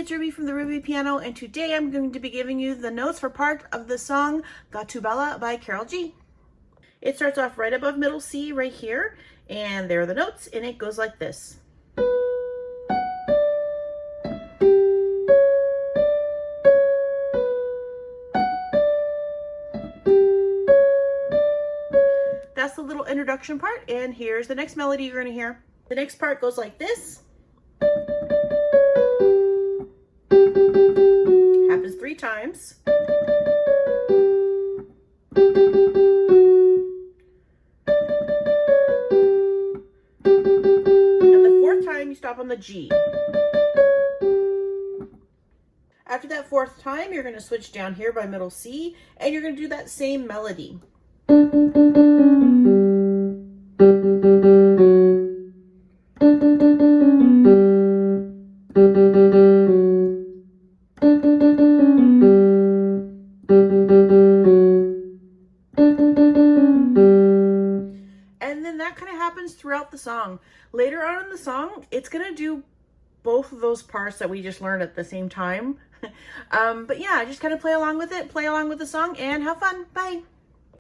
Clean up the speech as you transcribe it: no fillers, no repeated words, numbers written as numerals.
it's Ruby from the Ruby Piano, and today I'm going to be giving you the notes for part of the song Gatubela by Carol G. It starts off right above middle C right here, and there are the notes, and it goes like this. That's the little introduction part, and here's the next melody you're going to hear. The next part goes like this. Happens 3 times. And the 4th time you stop on the G. After that 4th time, you're going to switch down here by middle C, and you're going to do that same melody. And then that kind of happens throughout the song. Later on in the song, it's going to do both of those parts that we just learned at the same time. But yeah, just kind of play along with it, play along with the song, and have fun. Bye.